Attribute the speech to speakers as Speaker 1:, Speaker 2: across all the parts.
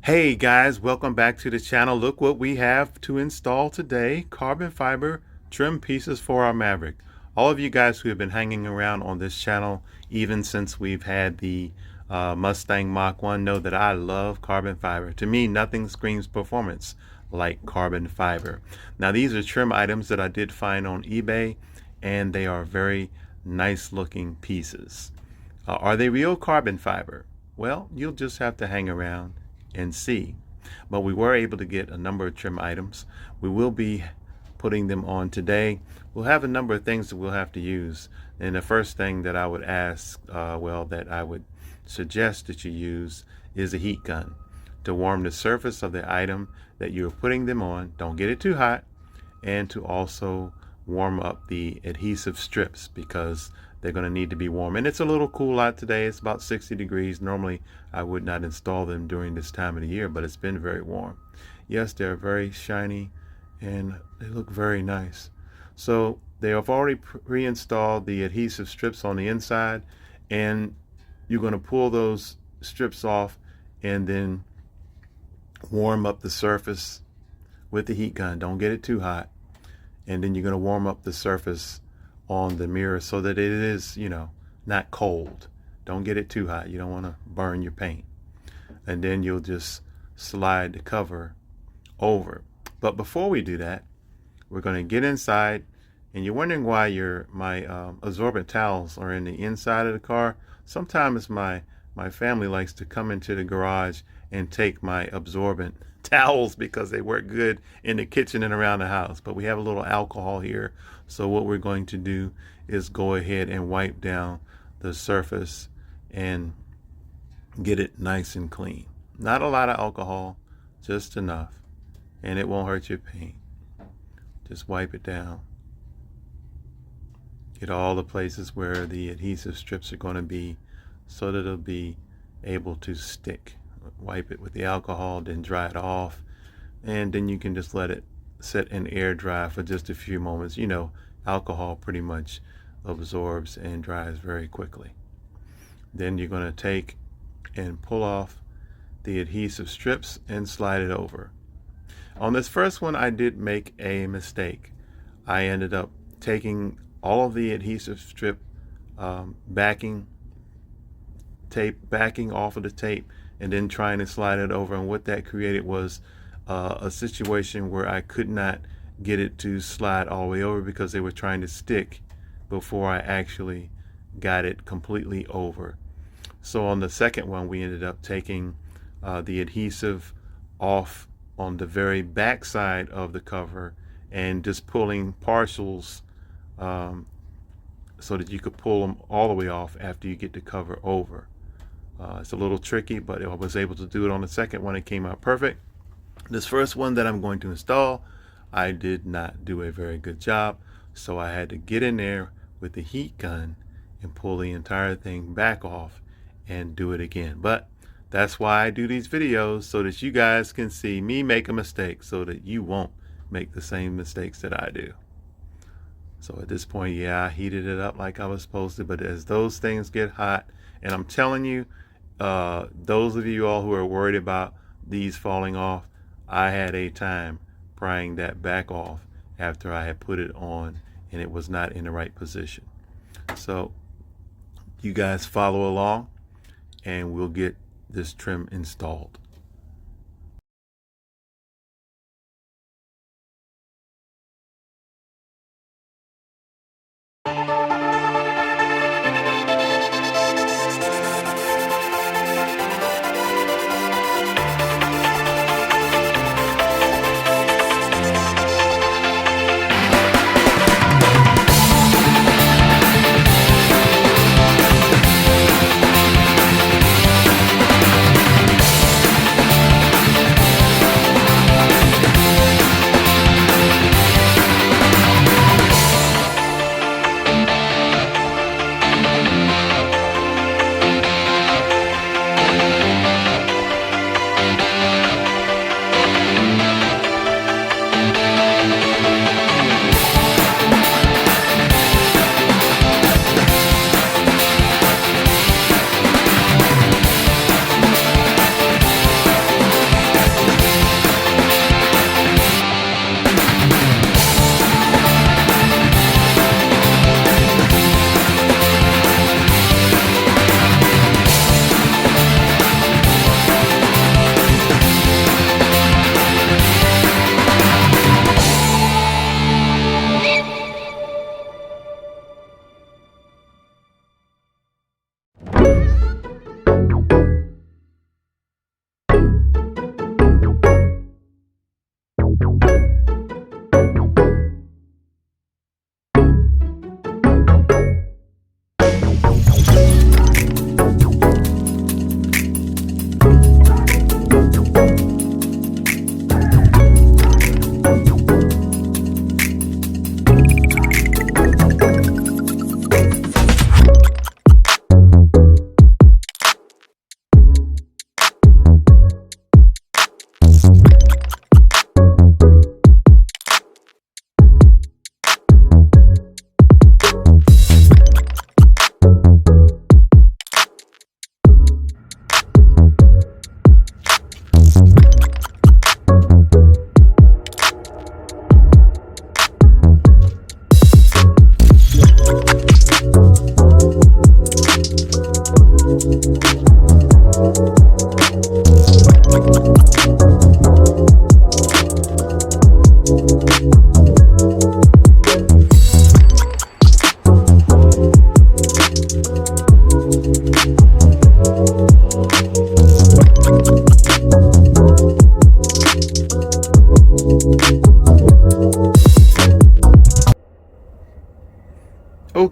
Speaker 1: Hey guys, welcome back to the channel. Look what we have to install today. Carbon fiber trim pieces for our Maverick. All of you guys who have been hanging around on this channel, even since we've had the Mustang Mach 1, know that I love carbon fiber. To me, nothing screams performance like carbon fiber. Now these are trim items that I did find on eBay, and they are very nice looking pieces. Are they real carbon fiber? Well, you'll just have to hang around and see. But we were able to get a number of trim items. We will be putting them on today. We'll have a number of things that we'll have to use. And the first thing that I would ask, that I would suggest that you use is a heat gun to warm the surface of the item that you're putting them on. Don't get it too hot, and to also warm up the adhesive strips because they're going to need to be warm. And it's a little cool out today. It's about 60 degrees. Normally I would not install them during this time of the year, but it's been very warm. Yes, they're very shiny and they look very nice. So they have already pre-installed the adhesive strips on the inside, and you're going to pull those strips off and then warm up the surface with the heat gun. Don't get it too hot. And then you're going to warm up the surface on the mirror so that it is, not cold. Don't get it too hot. You don't want to burn your paint. And then you'll just slide the cover over. But before we do that, we're going to get inside. And you're wondering why my absorbent towels are in the inside of the car. Sometimes my family likes to come into the garage and take my absorbent towels because they work good in the kitchen and around the house. But we have a little alcohol here, so what we're going to do is go ahead and wipe down the surface and get it nice and clean. Not a lot of alcohol, just enough, and it won't hurt your paint. Just wipe it down. Get all the places where the adhesive strips are going to be so that it'll be able to stick. Wipe it with the alcohol, then dry it off, and then you can just let it sit and air dry for just a few moments. Alcohol pretty much absorbs and dries very quickly. Then you're going to take and pull off the adhesive strips and slide it over. On this first one, I did make a mistake. I ended up taking all of the adhesive strip backing off of the tape and then trying to slide it over, and what that created was a situation where I could not get it to slide all the way over because they were trying to stick before I actually got it completely over. So on the second one, we ended up taking the adhesive off on the very back side of the cover and just pulling partials so that you could pull them all the way off after you get the cover over. It's a little tricky, but I was able to do it on the second one. It came out perfect. This first one that I'm going to install, I did not do a very good job, so I had to get in there with the heat gun and pull the entire thing back off and do it again. But that's why I do these videos, so that you guys can see me make a mistake so that you won't make the same mistakes that I do. So at this point, yeah, I heated it up like I was supposed to, but as those things get hot, and I'm telling you, those of you all who are worried about these falling off, I had a time prying that back off after I had put it on and it was not in the right position. So you guys follow along and we'll get this trim installed.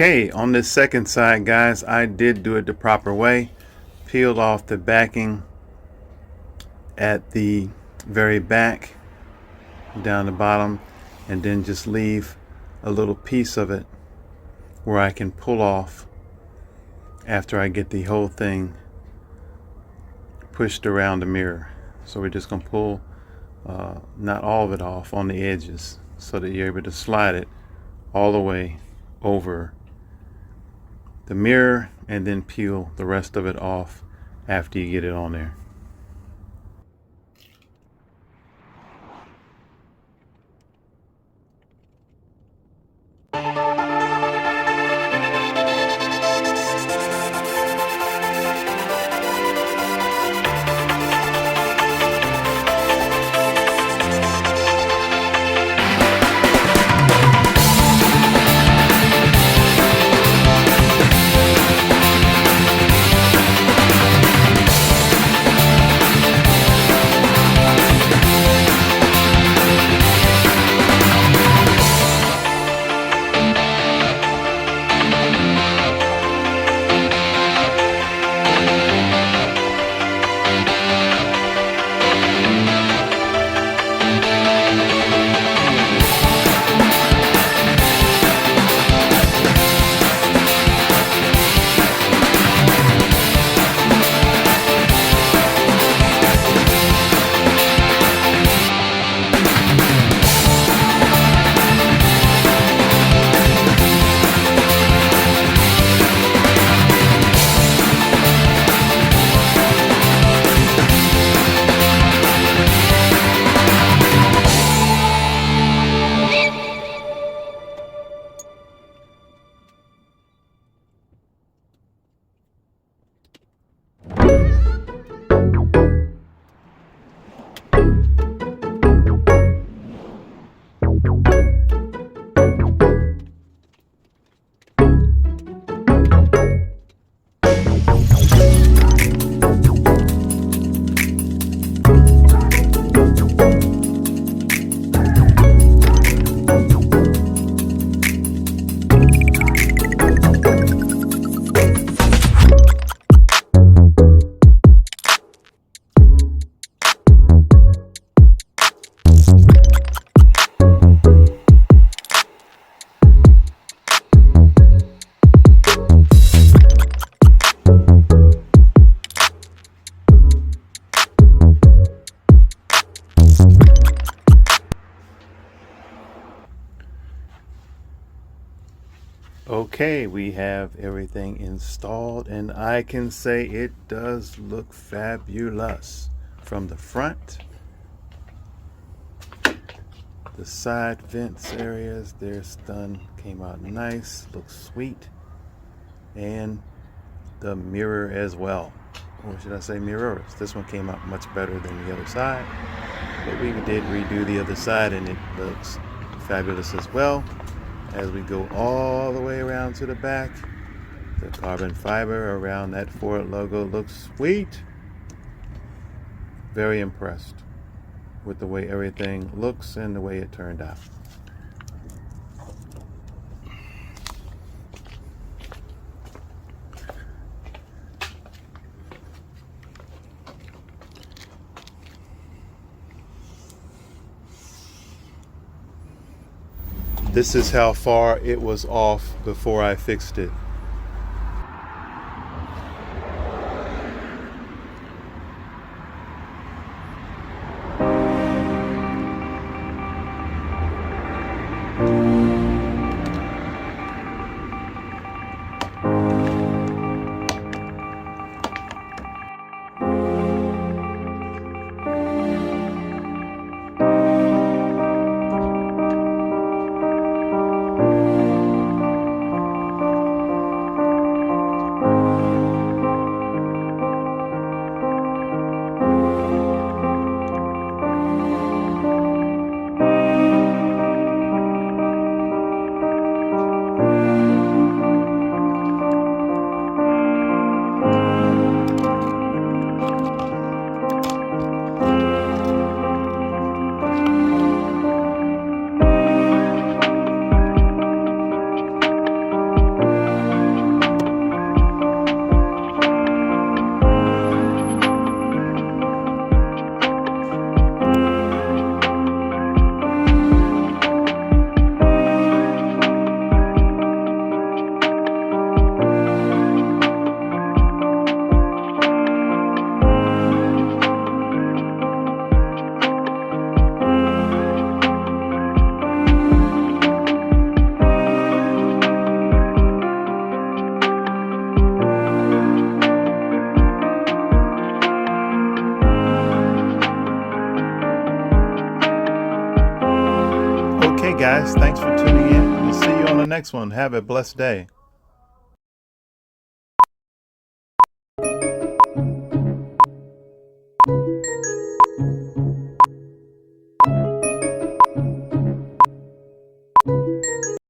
Speaker 1: Okay, on this second side, guys, I did do it the proper way. Peeled off the backing at the very back down the bottom, and then just leave a little piece of it where I can pull off after I get the whole thing pushed around the mirror. So we're just going to pull not all of it off on the edges so that you're able to slide it all the way over the mirror and then peel the rest of it off after you get it on there. Okay, we have everything installed, and I can say it does look fabulous. From the front, the side vents areas, they're done, came out nice, looks sweet, and the mirror as well. Or should I say mirrors? This one came out much better than the other side, but we did redo the other side and it looks fabulous as well. As we go all the way around to the back, the carbon fiber around that Ford logo looks sweet. Very impressed with the way everything looks and the way it turned out. This is how far it was off before I fixed it. guys, thanks for tuning in. We'll see you on the next one. Have a blessed day.